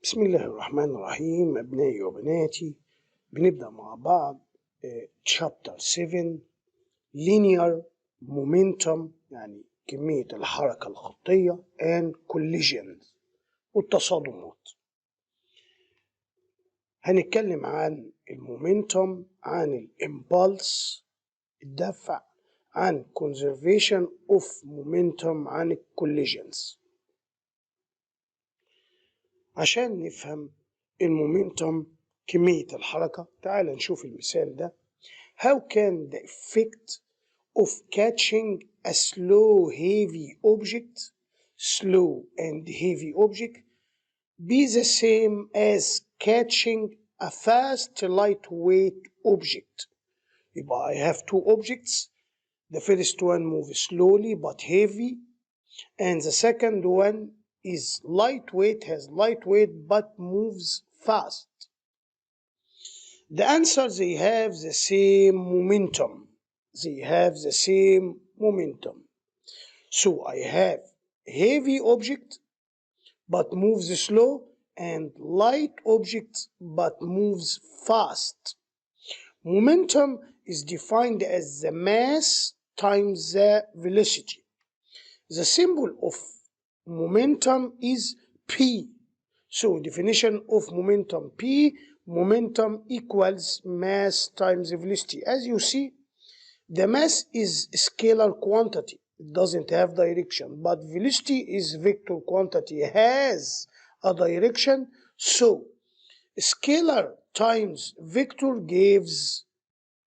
بسم الله الرحمن الرحيم. أبنائي وبناتي، بنبدأ مع بعض chapter 7 linear momentum، يعني كمية الحركة الخطية and collisions والتصادمات. هنتكلم عن المومنتوم، عن الامبالس الدفع، عن conservation of momentum، عن الكوليجنز. عشان نفهم المومنتوم كمية الحركة، تعال نشوف المثال ده. How can the effect of catching a slow and heavy object be the same as catching a fast lightweight object؟ يبقى I have two objects. The first one moves slowly but heavy, and the second one is has lightweight but moves fast. The answer, they have the same momentum. So I have heavy object but moves slow, and light object but moves fast. Momentum is defined as the mass times the velocity. The symbol of momentum is P. So definition of momentum P, momentum equals mass times velocity. As you see, the mass is scalar quantity. It doesn't have direction, but velocity is vector quantity, has a direction. So scalar times vector gives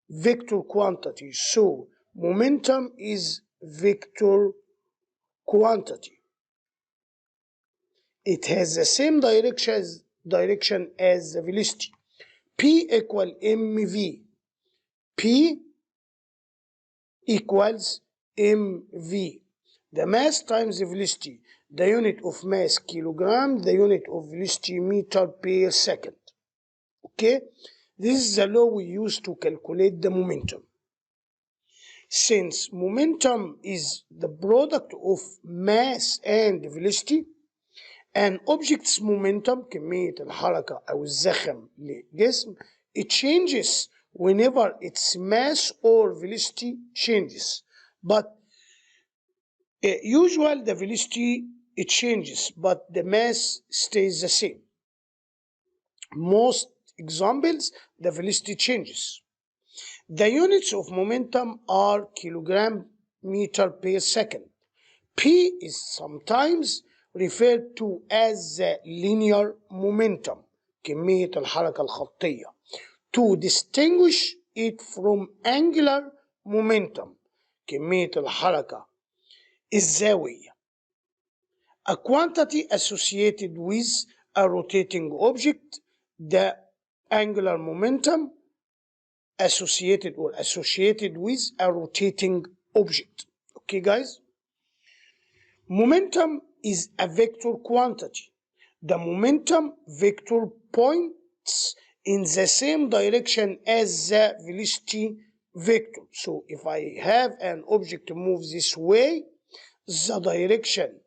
vector quantity. So momentum is vector quantity. It has the same direction as the velocity. P equal mv. P equals mv. The mass times the velocity. The unit of mass kilogram. The unit of velocity meter per second. Okay? This is the law we use to calculate the momentum. Since momentum is the product of mass and velocity, an object's momentum كمية الحركة أو الزخم لجسم it changes whenever its mass or velocity changes, but usually the velocity it changes but the mass stays the same. Most examples the velocity changes. The units of momentum are kilogram meter per second. P is sometimes referred to as the linear momentum, كمية الحركة الخطية, to distinguish it from angular momentum, كمية الحركة الزاوية, a quantity associated with a rotating object. The angular momentum associated with a rotating object. Okay, guys? Momentum is a vector quantity. The momentum vector points in the same direction as the velocity vector. So if I have an object move this way, the direction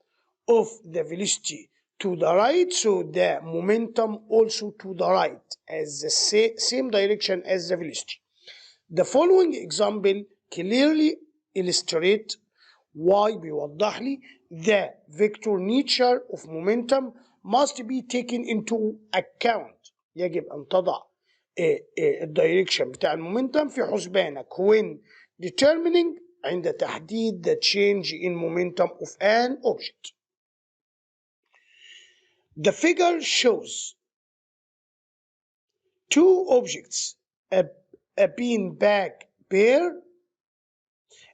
of the velocity to the right, so the momentum also to the right as the same direction as the velocity. The following example clearly illustrate why بيوضح لي the vector nature of momentum must be taken into account. يجب أن تضع الدايركشن بتاع المومنتم في حسبانك when determining عند تحديد the change in momentum of an object. The figure shows two objects, a beanbag pair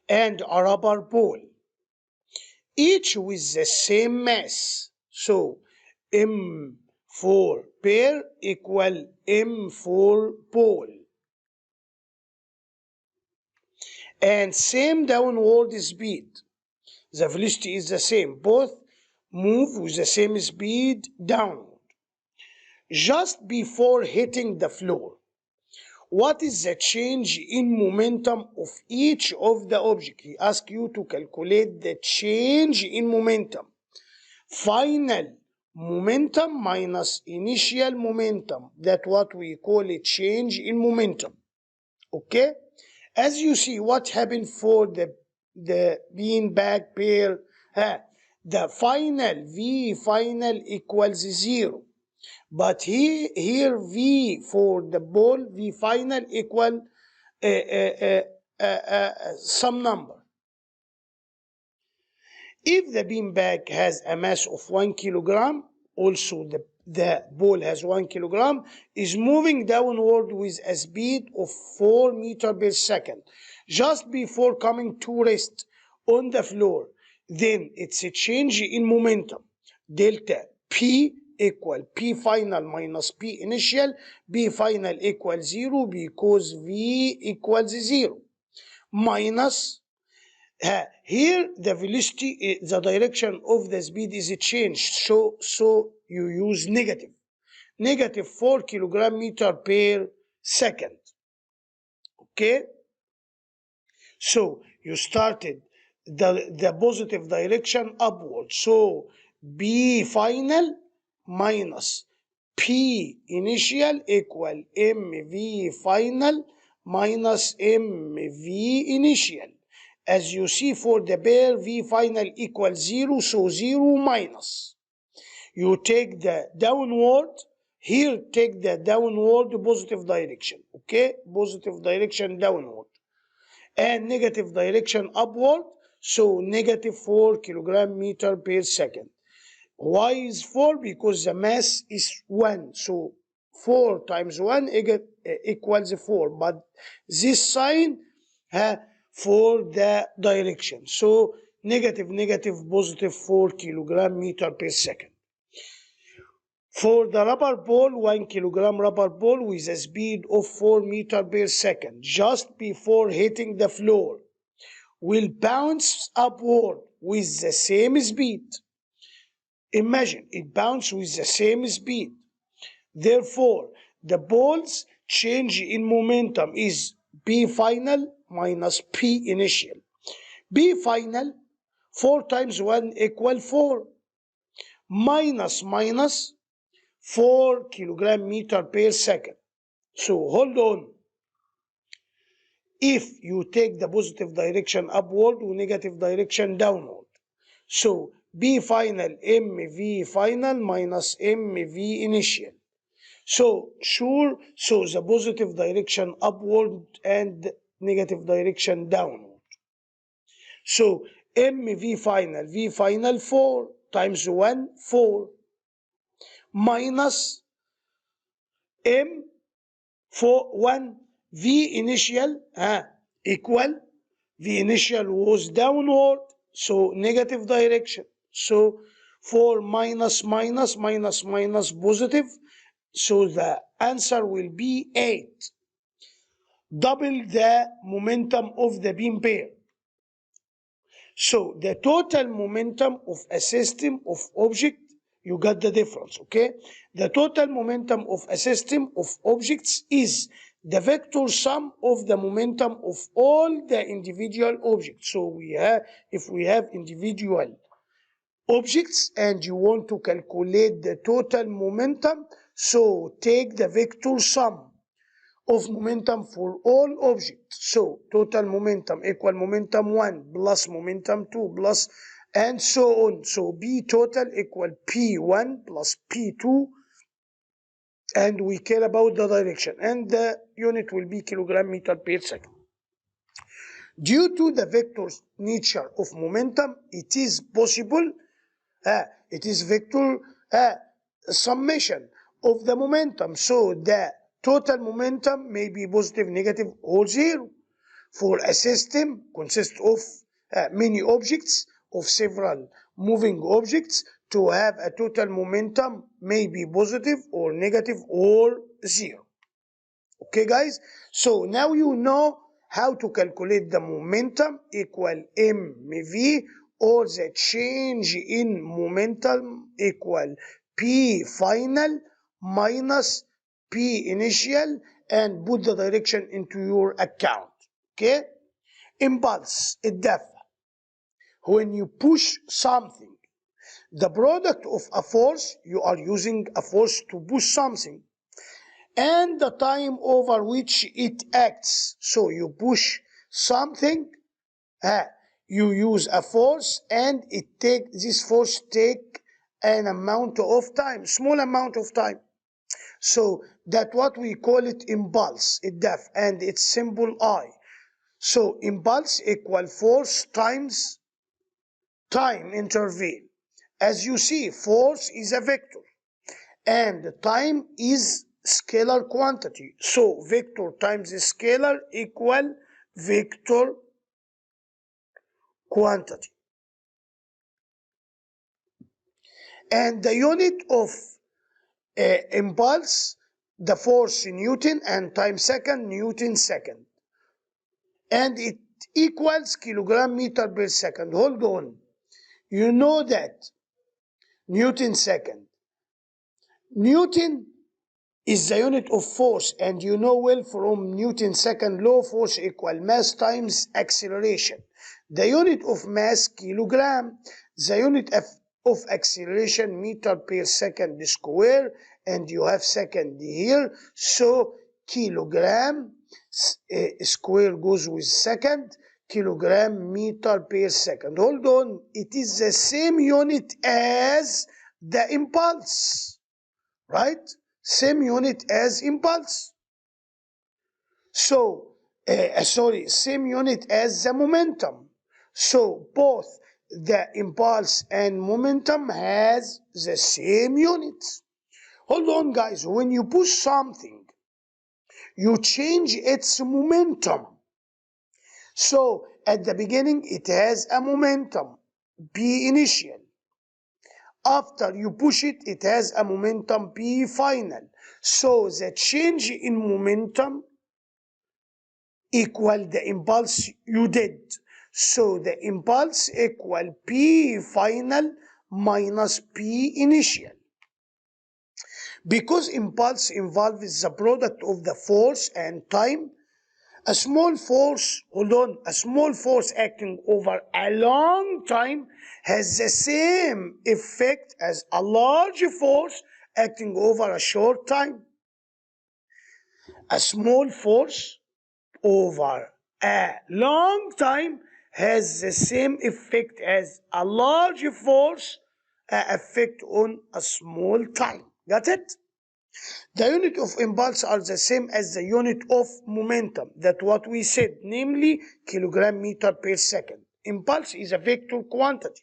and a rubber ball, each with the same mass. So M4 pair equal M4 ball, and same downward speed. The velocity is the same. Both move with the same speed downward. Just before hitting the floor, what is the change in momentum of each of the objects? He asks you to calculate the change in momentum. Final momentum minus initial momentum. That's what we call a change in momentum. Okay? As you see, what happened for the beanbag pair? The final V final equals 0. But here V for the ball, V final equal some number. If the beanbag has a mass of 1 kilogram, also the ball has 1 kilogram, is moving downward with a speed of 4 meters per second. Just before coming to rest on the floor, then it's a change in momentum. Delta P equal P final minus P initial. P final equals 0 because V equals 0. Minus here the velocity, the direction of the speed is changed, so you use negative 4 kilogram meter per second. Okay, so you started the positive direction upward, so B final minus P initial equal mv final minus mv initial. As you see, for the pair, V final equals 0, so 0 minus. You take the downward, here take the downward positive direction, okay? Positive direction downward. And negative direction upward, so negative 4 kilogram meter per second. Why is 4? Because the mass is 1, so 4 times 1 equals 4. But this sign for the direction. So negative positive 4 kilogram meter per second. For the rubber ball, 1 kilogram rubber ball with a speed of 4 meter per second, just before hitting the floor, will bounce upward with the same speed. Imagine it bounces with the same speed. Therefore, the ball's change in momentum is P final minus P initial. B final, 4 times 1 equal 4. Minus 4 kilogram meter per second. So hold on. If you take the positive direction upward or negative direction downward. So B final mv final minus mv initial. So sure, so the positive direction upward and negative direction downward. So mv final, V final 4 times 1, 4, minus m for 1, V initial equal, V initial was downward, so negative direction. So 4 minus positive, so the answer will be 8. Double the momentum of the beam pair. So the total momentum of a system of object, you got the difference, okay? The total momentum of a system of objects is the vector sum of the momentum of all the individual objects. So if we have individual objects and you want to calculate the total momentum, so take the vector sum of momentum for all objects. So total momentum equal momentum 1 plus momentum 2 plus and so on. So B total equal P1 plus P2, and we care about the direction, and the unit will be kilogram meter per second. Due to the vector nature of momentum, it is possible, it is vector summation of the momentum. So the total momentum may be positive, negative, or 0. For a system consists of many objects, of several moving objects, to have a total momentum may be positive or negative or 0. Okay guys, so now you know how to calculate the momentum equal mv, or the change in momentum equal P final minus P initial, and put the direction into your account. Okay? Impulse, الدفع. When you push something, The product of a force, you are using a force to push something, and the time over which it acts. So you push something, you use a force, and this force take an amount of time, small amount of time. So that what we call it impulse, and its symbol I. So impulse equal force times time interval. As you see, force is a vector and time is scalar quantity. So vector times scalar equal vector quantity. And the unit of impulse, the force Newton, and time second, Newton second. And it equals kilogram meter per second. Hold on. You know that Newton second. Newton is the unit of force, and you know well from Newton's second law, force equal mass times acceleration. The unit of mass, kilogram. The unit of acceleration, meter per second square, and you have second here. So kilogram square goes with second, kilogram meter per second. Hold on, it is the same unit as the impulse, right? Same unit as impulse. So, same unit as the momentum. So both the impulse and momentum has the same units. Hold on, guys. When you push something, you change its momentum. So at the beginning, it has a momentum, B initial. After you push it, it has a momentum P final. So the change in momentum equal the impulse you did. So the impulse equal P final minus P initial. Because impulse involves the product of the force and time, a small force, a small force acting over a long time has the same effect as a large force acting over a short time. A small force over a long time has the same effect as a large force effect on a small time. Got it? The unit of impulse are the same as the unit of momentum. That's what we said, namely kilogram meter per second. Impulse is a vector quantity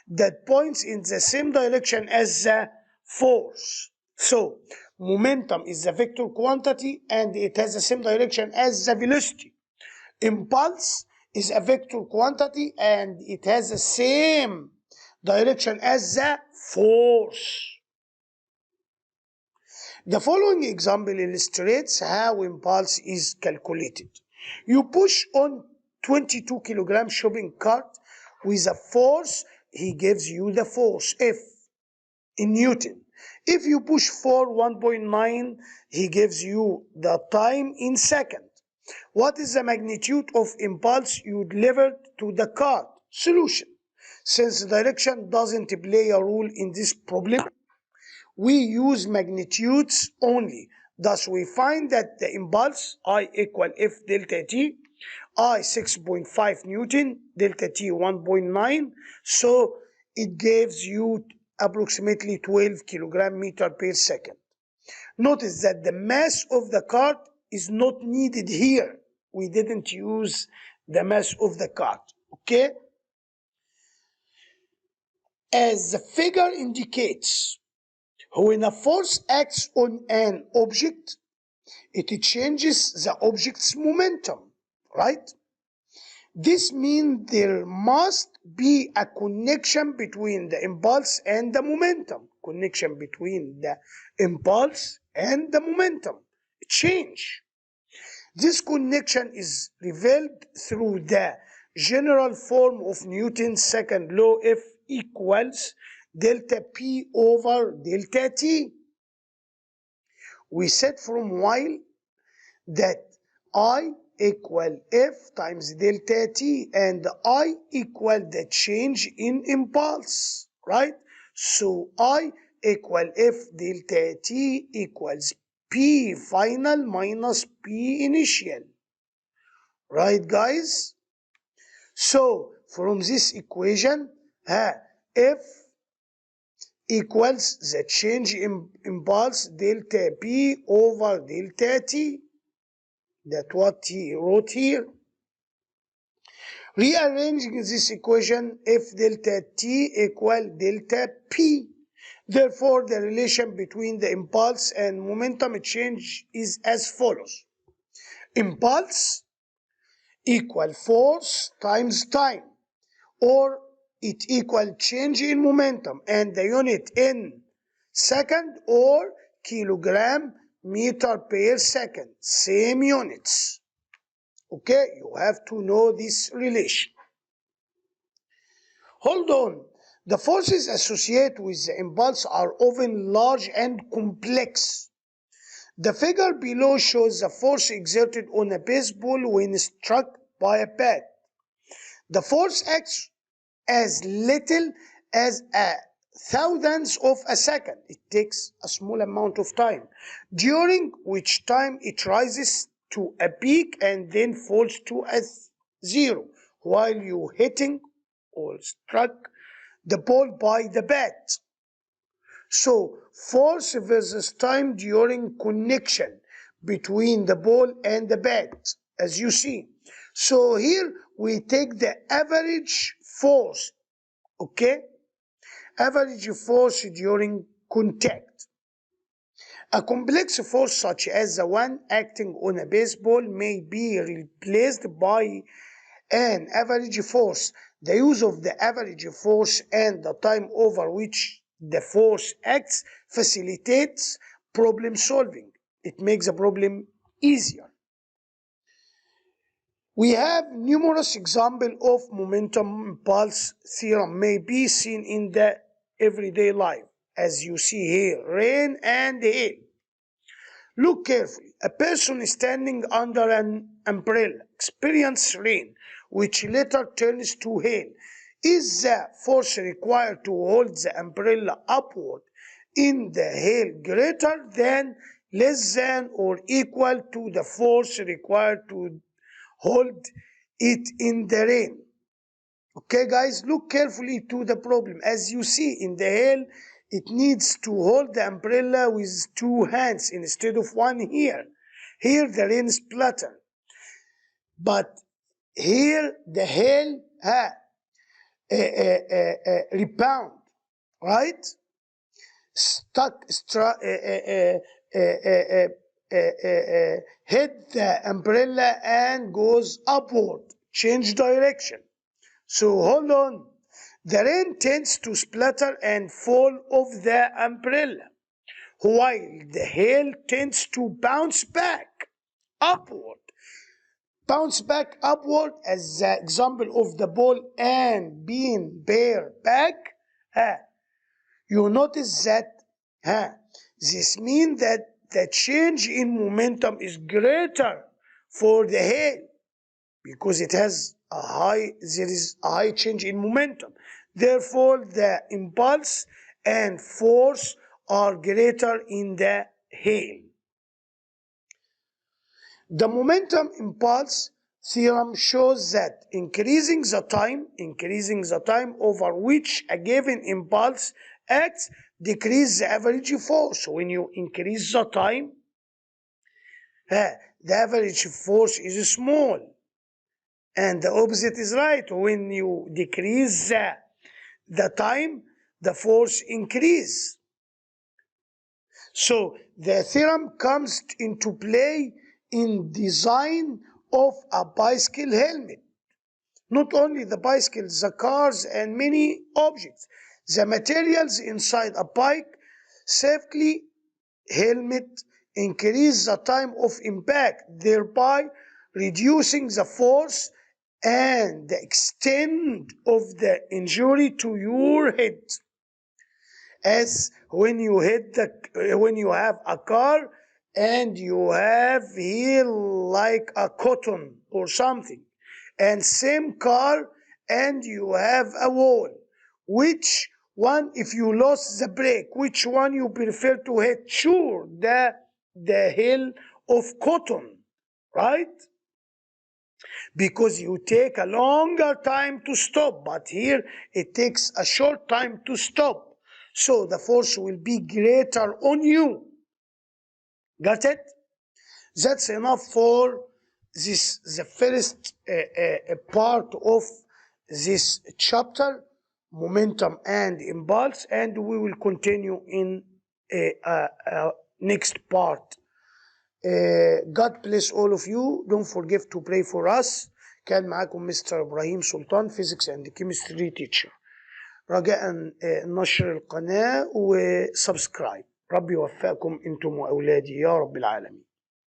that points in the same direction as the force. So momentum is a vector quantity and it has the same direction as the velocity. Impulse is a vector quantity and it has the same direction as the force. The following example illustrates how impulse is calculated. You push on 22 kilogram shopping cart with a force, he gives you the force F in Newton. If you push for 1.9, he gives you the time in second. What is the magnitude of impulse you delivered to the cart? Solution. Since direction doesn't play a role in this problem, we use magnitudes only. Thus, we find that the impulse I equal F delta T, I 6.5 Newton, delta T 1.9. So it gives you approximately 12 kilogram meter per second. Notice that the mass of the cart is not needed here. We didn't use the mass of the cart, okay? As the figure indicates, when a force acts on an object, it changes the object's momentum, right? This means there must be a connection between the impulse and the momentum. Connection between the impulse and the momentum. Change. This connection is revealed through the general form of Newton's second law, F equals delta P over delta T. We said from while that I equal F times delta T and I equal the change in impulse, right? So I equal F delta T equals P final minus P initial. Right, guys? So from this equation, F equals the change in impulse delta P over delta T. That's what he wrote here. Rearranging this equation, F delta T equal delta P. Therefore, the relation between the impulse and momentum change is as follows. Impulse equal force times time, or it equal change in momentum and the unit in second or kilogram meter per second, same units. Okay, you have to know this relation. Hold on. The forces associated with the impulse are often large and complex. The figure below shows the force exerted on a baseball when struck by a bat. The force acts as little as a thousandth of a second. It takes a small amount of time, during which time it rises to a peak and then falls to a zero while you hitting or struck the ball by the bat. So force versus time during connection between the ball and the bat, as you see. So here we take the average force, okay? Average force during contact. A complex force such as the one acting on a baseball may be replaced by an average force. The use of the average force and the time over which the force acts facilitates problem solving. It makes the problem easier. We have numerous examples of momentum impulse theorem may be seen in the everyday life, as you see here, rain and hail. Look carefully. A person standing under an umbrella experiences rain, which later turns to hail. Is the force required to hold the umbrella upward in the hail greater than, less than, or equal to the force required to hold it in the rain? Okay, guys, look carefully to the problem. As you see in the hail, it needs to hold the umbrella with two hands instead of one here. Here the rain splatter. But here the hail rebound, right? Hit the umbrella and goes upward, change direction. So hold on. The rain tends to splatter and fall off the umbrella, while the hail tends to bounce back upward. Bounce back upward as the example of the ball and beanbag. You notice that this means that the change in momentum is greater for the hail because there is a high change in momentum. Therefore, the impulse and force are greater in the hail. The momentum impulse theorem shows that increasing the time over which a given impulse acts decreases the average force. When you increase the time, the average force is small. And the opposite is right. When you decrease the time, the force increases. So the theorem comes into play in design of a bicycle helmet. Not only the bicycles, the cars and many objects. The materials inside a bike safely helmet increase the time of impact, thereby reducing the force and the extent of the injury to your head. As when you have a car and you have here like a cotton or something, and same car and you have a wall which one, if you lost the brake, which one you prefer to hit? Sure, the hill of cotton, right? Because you take a longer time to stop, but here it takes a short time to stop. So the force will be greater on you. Got it? That's enough for the first part of this chapter, momentum and impulse, and we will continue in next part. God bless all of you. Don't forget to pray for us. كان معاكم مستر إبراهيم سلطان Physics and Chemistry Teacher. رجاء نشر القناة وسبسكرايب. ربي يوفقكم انتم وأولادي يا رب العالمين.